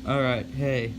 Alright, hey,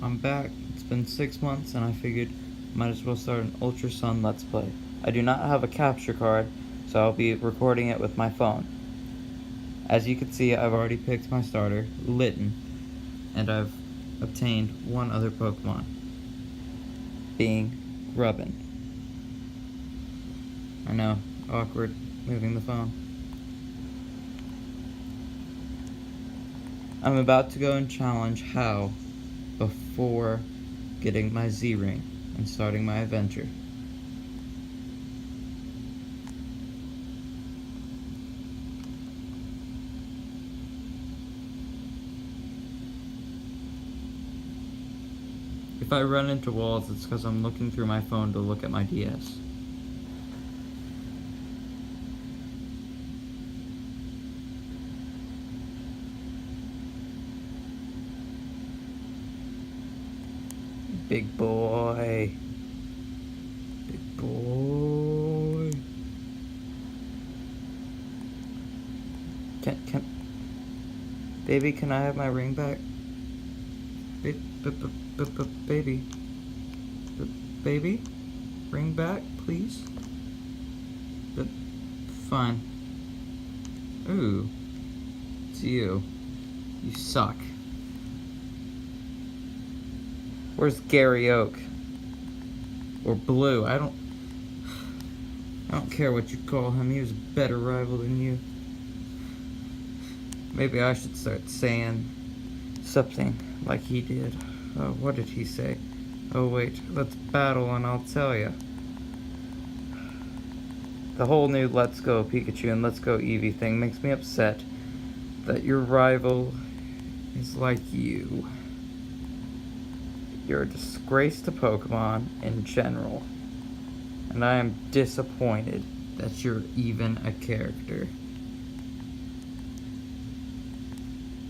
I'm back. It's been 6 months and I figured might as well start an Ultra Sun Let's Play. I do not have a capture card, so I'll be recording it with my phone. As you can see, I've already picked my starter, Litten, and I've obtained one other Pokemon, being Grubbin. I know, awkward, moving the phone. I'm about to go and challenge How before getting my Z-Ring and starting my adventure. If I run into walls, it's because I'm looking through my phone to look at my DS. Big boy. Big boy. Baby, can I have my ring back? Baby. Baby? Ring back, please? Fine. Ooh. It's you. You suck. Where's Gary Oak? Or Blue? I don't care what you call him. He was a better rival than you. Maybe I should start saying something like he did. What did he say? Oh wait, let's battle and I'll tell ya. The whole new Let's Go Pikachu and Let's Go Eevee thing makes me upset that your rival is like you. You're a disgrace to Pokemon in general, and I am disappointed that you're even a character.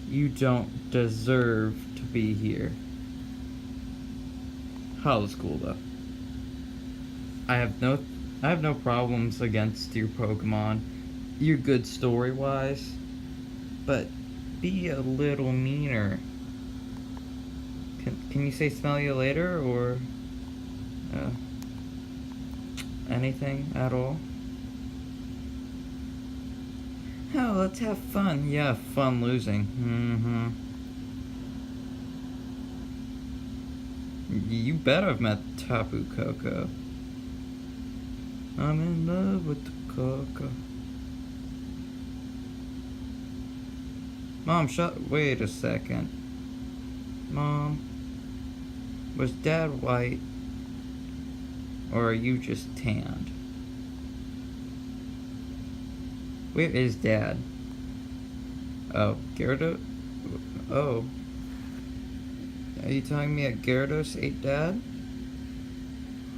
You don't deserve to be here. Hollow's cool though. I have no problems against your Pokemon. You're good story-wise, but be a little meaner. Can you say smell you later, or anything at all? Oh, let's have fun. Yeah, fun losing. You bet I've met Tapu Koko. I'm in love with the Koko. Mom, wait a second. Mom, was Dad white, or are you just tanned? Where is Dad? Oh, Gyarados? Oh. Are you telling me that Gyarados ate Dad?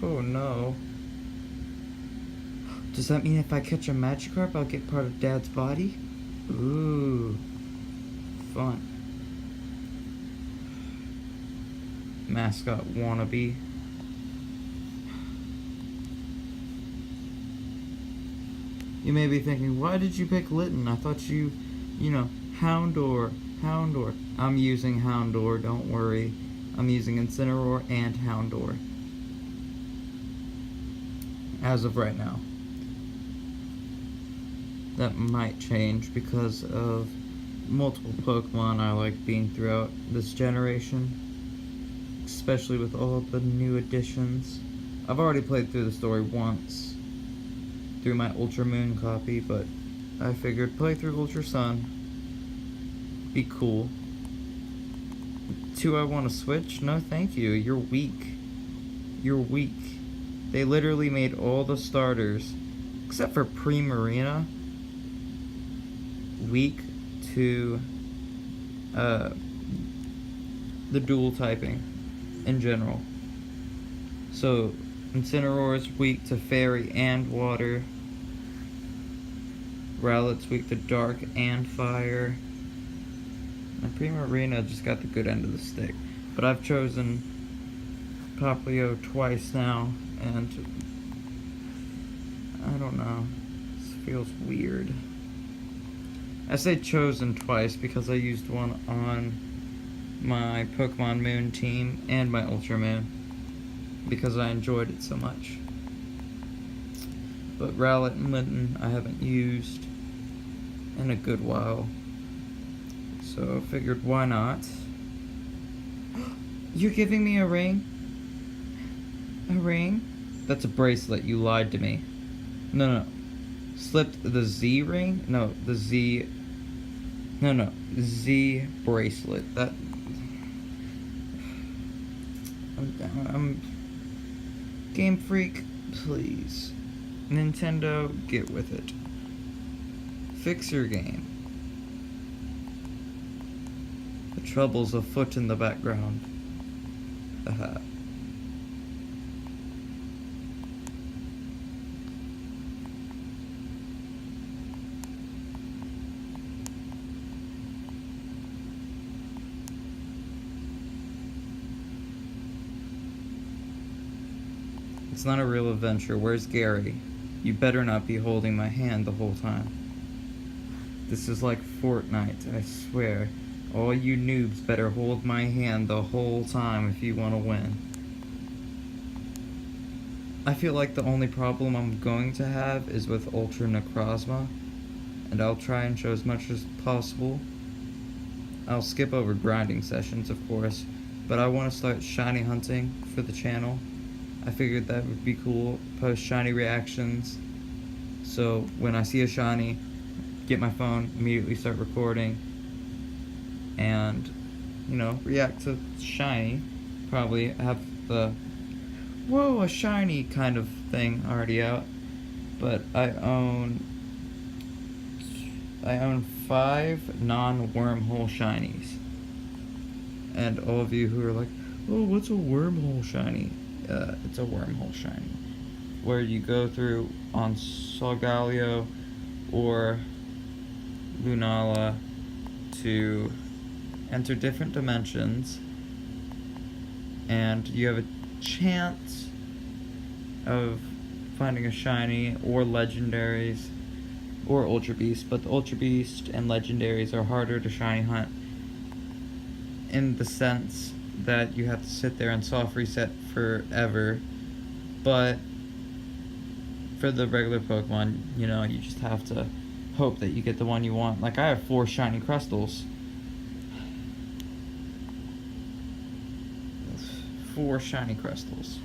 Oh no. Does that mean if I catch a Magikarp, I'll get part of Dad's body? Ooh. Fun. Mascot wannabe. You may be thinking, why did you pick Litten? I thought you know, Houndour. I'm using Houndour, don't worry. I'm using Incineroar and Houndour. As of right now. That might change because of multiple Pokemon I like being throughout this generation. Especially with all the new additions. I've already played through the story once through my Ultra Moon copy, but I figured play through Ultra Sun. Be cool. Do I want to switch? No, thank you. You're weak. You're weak. They literally made all the starters, except for Primarina, weak to the dual typing in general. So Incineroar is weak to Fairy and Water. Rowlet's weak to Dark and Fire. And Primarina just got the good end of the stick. But I've chosen Popplio twice now, and I don't know. This feels weird. I say chosen twice because I used one on my Pokemon Moon team and my Ultra Moon because I enjoyed it so much. But Rowlet and Linton I haven't used in a good while, so I figured why not. You're giving me a ring? A ring? That's a bracelet, you lied to me. No. Slipped the Z ring? No, the Z... No. Z bracelet. That... I'm... Game Freak, please. Nintendo, get with it. Fix your game. The trouble's afoot in the background. Aha. It's not a real adventure. Where's Gary? You better not be holding my hand the whole time. This is like Fortnite, I swear. All you noobs better hold my hand the whole time if you want to win. I feel like the only problem I'm going to have is with Ultra Necrozma, and I'll try and show as much as possible. I'll skip over grinding sessions, of course, but I want to start shiny hunting for the channel. I figured that would be cool, post shiny reactions, so when I see a shiny, get my phone, immediately start recording, and, you know, react to shiny. Probably have the, whoa, a shiny kind of thing already out, but I own 5 non-wormhole shinies, and all of you who are like, oh, what's a wormhole shiny? It's a wormhole shiny, where you go through on Solgaleo or Lunala to enter different dimensions, and you have a chance of finding a shiny or legendaries or Ultra Beast, but the Ultra Beast and legendaries are harder to shiny hunt in the sense that you have to sit there and soft reset forever, but for the regular Pokemon, you know, you just have to hope that you get the one you want. Like, I have 4 shiny crystals. 4 shiny crystals.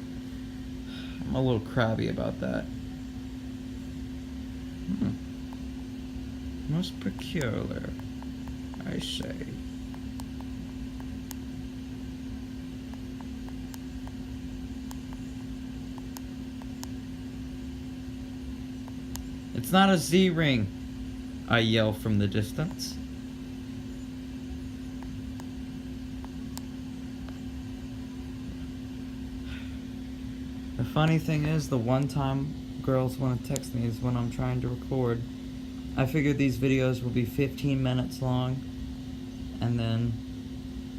I'm a little crabby about that. Most peculiar, I say. It's not a Z ring, I yell from the distance. The funny thing is, the one time girls want to text me is when I'm trying to record. I figured these videos will be 15 minutes long, and then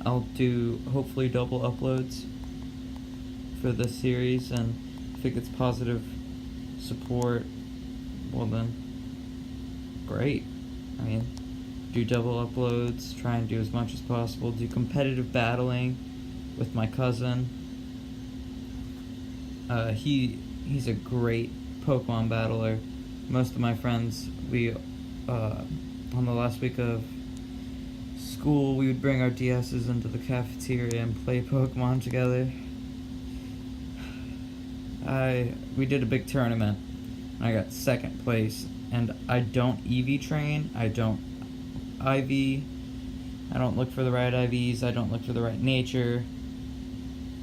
I'll do hopefully double uploads for this series, and if it gets positive support, well then, great. I mean, do double uploads, try and do as much as possible, do competitive battling with my cousin. He's a great Pokemon battler. Most of my friends, we, on the last week of school, we would bring our DSs into the cafeteria and play Pokemon together. We did a big tournament. I got 2nd place, and I don't EV train, I don't IV, I don't look for the right IVs, I don't look for the right nature.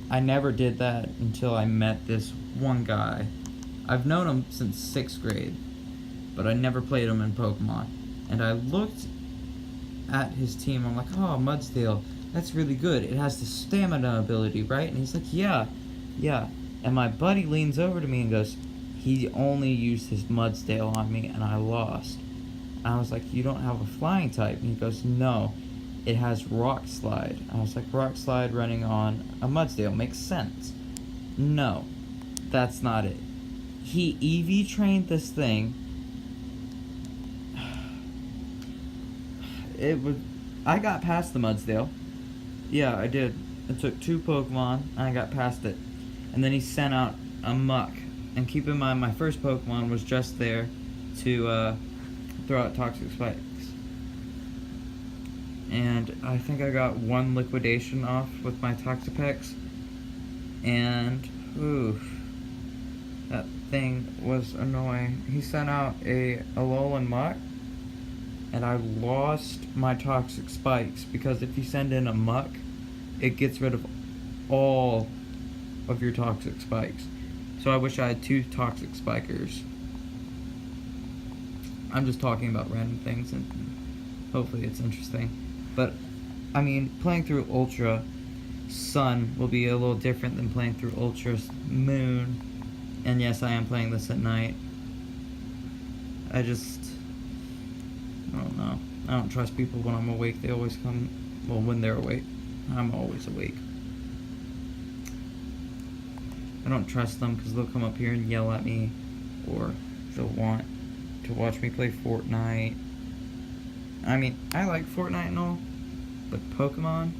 I never did that until I met this one guy. I've known him since 6th grade, but I never played him in Pokemon. And I looked at his team, I'm like, oh, Mudsdale, that's really good. It has the stamina ability, right? And he's like, yeah. And my buddy leans over to me and goes, he only used his Mudsdale on me, and I lost. And I was like, you don't have a flying type? And he goes, no, it has Rock Slide. I was like, Rock Slide running on a Mudsdale makes sense. No, that's not it. He EV trained this thing. I got past the Mudsdale. Yeah, I did. It took 2 Pokemon, and I got past it. And then he sent out a Muck. And keep in mind, my first Pokemon was just there to throw out Toxic Spikes. And I think I got 1 Liquidation off with my Toxapex. And, oof, that thing was annoying. He sent out a Alolan Muck, and I lost my Toxic Spikes, because if you send in a Muck, it gets rid of all of your Toxic Spikes. So I wish I had 2 Toxic Spikers. I'm just talking about random things, and hopefully it's interesting. But, I mean, playing through Ultra Sun will be a little different than playing through Ultra Moon. And yes, I am playing this at night. I don't know. I don't trust people when I'm awake. They always come, well, when they're awake. I'm always awake. I don't trust them because they'll come up here and yell at me, or they'll want to watch me play Fortnite. I mean, I like Fortnite and all, but Pokemon,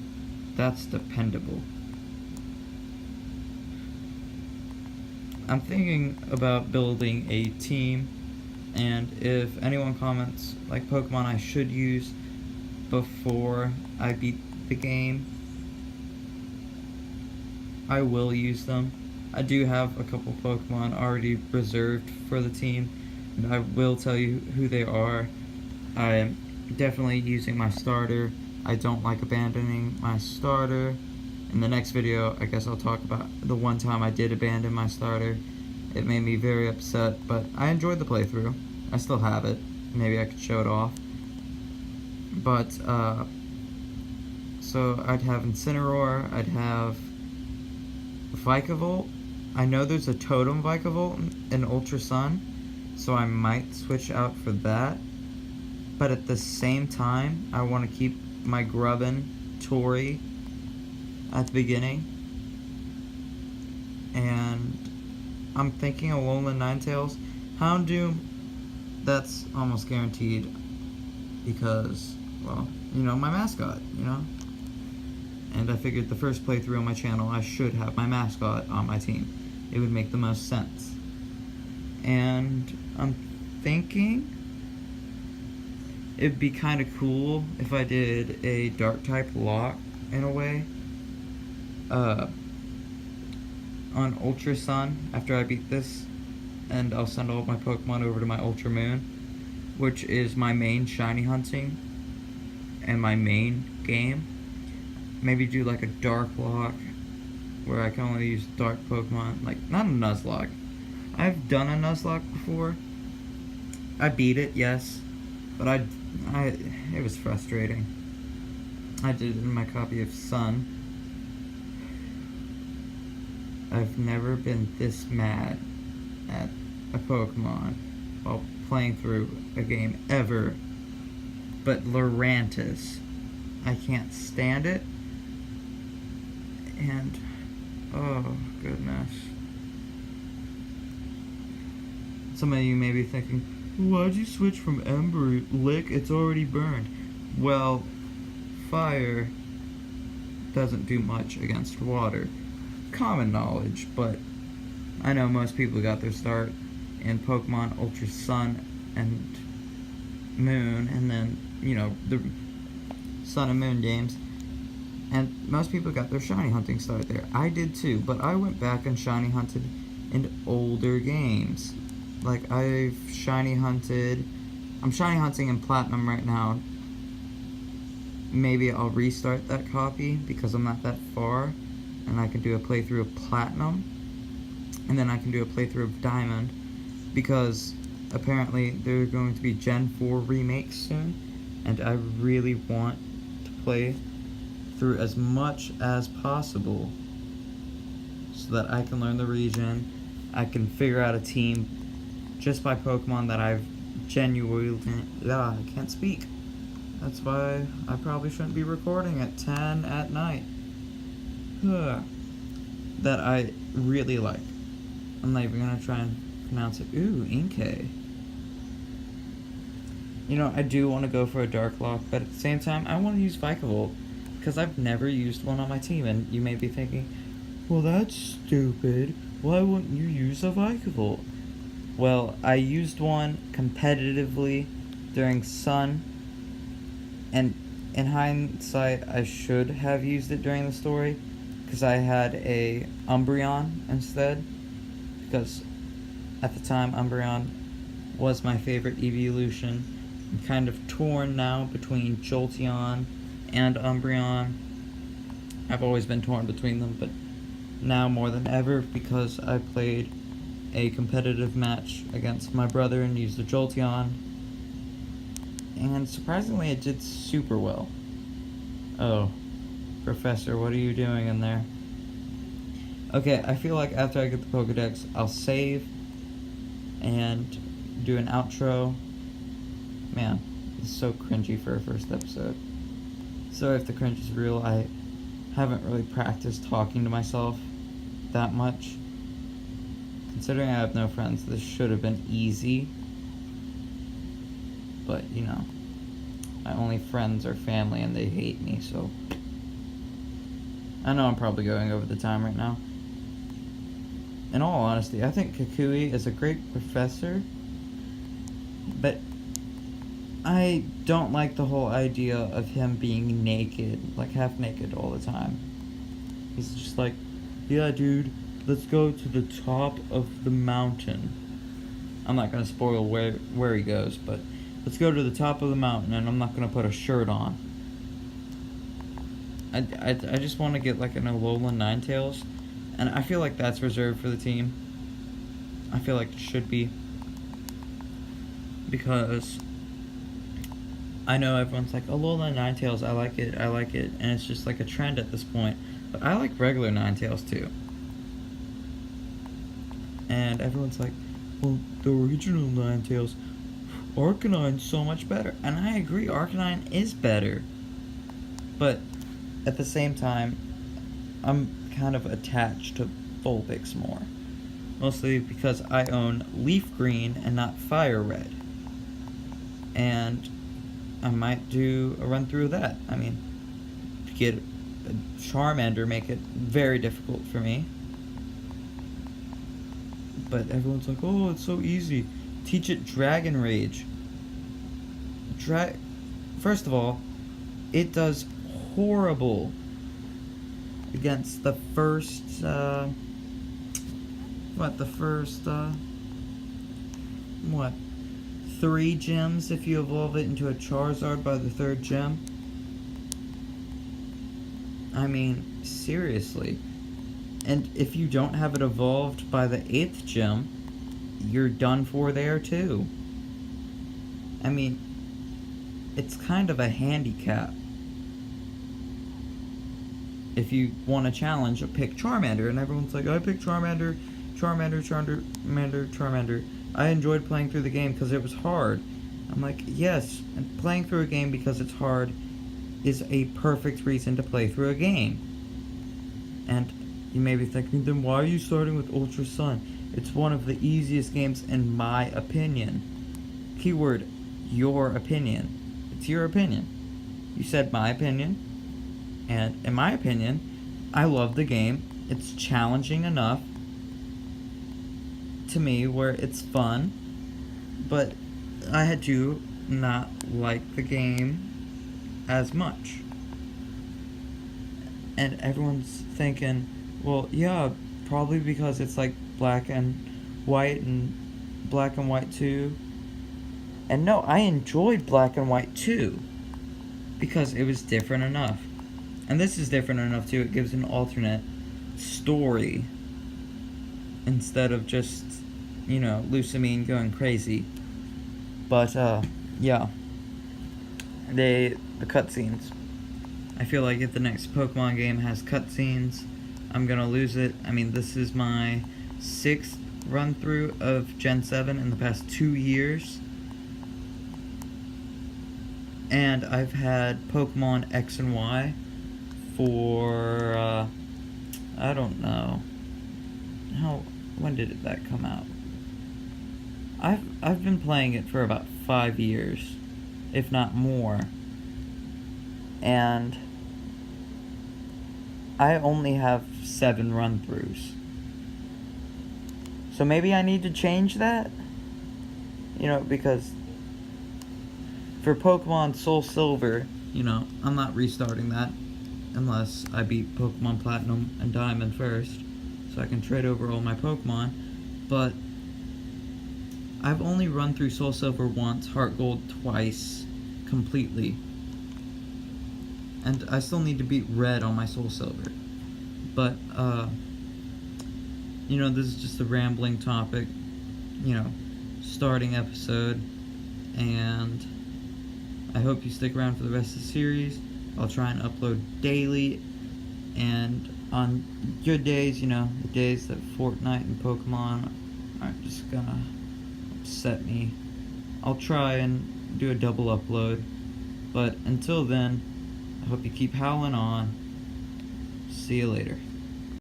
that's dependable. I'm thinking about building a team, and if anyone comments like Pokemon I should use before I beat the game, I will use them. I do have a couple Pokemon already reserved for the team, and I will tell you who they are. I am definitely using my starter. I don't like abandoning my starter. In the next video, I guess I'll talk about the one time I did abandon my starter. It made me very upset, but I enjoyed the playthrough. I still have it. Maybe I could show it off. But, so I'd have Incineroar, I'd have Vikavolt. I know there's a Totem Vikavolt in Ultra Sun, so I might switch out for that. But at the same time, I want to keep my Grubbin Tori at the beginning. And I'm thinking Alolan Ninetales. Houndoom, that's almost guaranteed because, well, you know, my mascot, you know? And I figured the first playthrough on my channel, I should have my mascot on my team. It would make the most sense. And I'm thinking it'd be kind of cool if I did a dark type lock in a way on Ultra Sun after I beat this, and I'll send all of my Pokemon over to my Ultra Moon, which is my main shiny hunting and my main game. Maybe do like a dark lock where I can only use dark Pokemon, like not a Nuzlocke. I've done a Nuzlocke before. I beat it, yes, but it was frustrating. I did it in my copy of Sun. I've never been this mad at a Pokemon while playing through a game ever. But Lurantis, I can't stand it. And, oh goodness. Some of you may be thinking, why'd you switch from Ember Lick? It's already burned. Well, fire doesn't do much against water. Common knowledge, but I know most people got their start in Pokemon Ultra Sun and Moon, and then, you know, the Sun and Moon games. And most people got their shiny hunting start there. I did too, but I went back and shiny hunted in older games. Like, I'm shiny hunting in Platinum right now. Maybe I'll restart that copy because I'm not that far, and I can do a playthrough of Platinum, and then I can do a playthrough of Diamond, because apparently there are going to be Gen 4 remakes soon, and I really want to play through as much as possible so that I can learn the region. I can figure out a team just by Pokemon that I've genuinely, I can't speak. That's why I probably shouldn't be recording at 10 at night. That I really like. I'm not even gonna try and pronounce it. Ooh, Inkay. You know, I do want to go for a Dark Lock, but at the same time, I want to use Vikavolt, because I've never used one on my team, and you may be thinking, well, that's stupid. Why wouldn't you use a Vikavolt? Well, I used one competitively during Sun, and in hindsight, I should have used it during the story, because I had a Umbreon instead, because at the time, Umbreon was my favorite evolution. I'm kind of torn now between Jolteon and Umbreon. I've always been torn between them, but now more than ever, because I played a competitive match against my brother and used a Jolteon, and surprisingly it did super well. Oh, Professor, what are you doing in there? Okay, I feel like after I get the Pokedex, I'll save and do an outro. Man, it's so cringy for a first episode. Sorry if the cringe is real. I haven't really practiced talking to myself that much. Considering I have no friends, this should have been easy. But, you know, my only friends are family and they hate me, so... I know I'm probably going over the time right now. In all honesty, I think Kukui is a great professor, but I don't like the whole idea of him being naked, like half naked all the time. He's just like, yeah, dude, let's go to the top of the mountain. I'm not going to spoil where he goes, but let's go to the top of the mountain and I'm not going to put a shirt on. I just want to get like an Alolan Ninetales, and I feel like that's reserved for the team. I feel like it should be, because I know everyone's like, Alolan Ninetales, I like it, and it's just like a trend at this point. But I like regular Ninetales too. And everyone's like, well, the original Ninetales, Arcanine's so much better. And I agree, Arcanine is better. But at the same time, I'm kind of attached to Vulpix more. Mostly because I own Leaf Green and not Fire Red. And I might do a run through of that. I mean, to get a Charmander, make it very difficult for me. But everyone's like, oh, it's so easy. Teach it Dragon Rage. First of all, it does horrible against the first, three gems if you evolve it into a Charizard by the third gem? I mean, seriously. And if you don't have it evolved by the 8th gem, you're done for there too. I mean, it's kind of a handicap. If you want a challenge, pick Charmander, and everyone's like, I pick Charmander. I enjoyed playing through the game because it was hard. I'm like, yes, and playing through a game because it's hard is a perfect reason to play through a game. And you may be thinking, then why are you starting with Ultra Sun? It's one of the easiest games in my opinion. Keyword, your opinion. It's your opinion. You said my opinion. And in my opinion, I love the game. It's challenging enough to me where it's fun, but I do not like the game as much. And everyone's thinking, well, yeah, probably because it's like black and white 2. And no, I enjoyed black and white 2 because it was different enough. And this is different enough too. It gives an alternate story instead of just, you know, Lucamine going crazy. But yeah, the cutscenes. I feel like if the next Pokemon game has cutscenes, I'm gonna lose it. I mean, this is my 6th run through of Gen 7 in the past 2 years. And I've had Pokemon X and Y for, I don't know. When did that come out? I've been playing it for about 5 years, if not more. And I only have 7 run-throughs. So maybe I need to change that? Because for Pokemon Soul Silver, I'm not restarting that unless I beat Pokemon Platinum and Diamond first, so I can trade over all my Pokemon. But I've only run through Soul Silver once, Heart Gold twice, completely. And I still need to beat Red on my Soul Silver. But, this is just a rambling topic, starting episode. And I hope you stick around for the rest of the series. I'll try and upload daily. And on good days, the days that Fortnite and Pokemon are just gonna upset me, I'll try and do a double upload. But until then, I hope you keep howling on. See you later.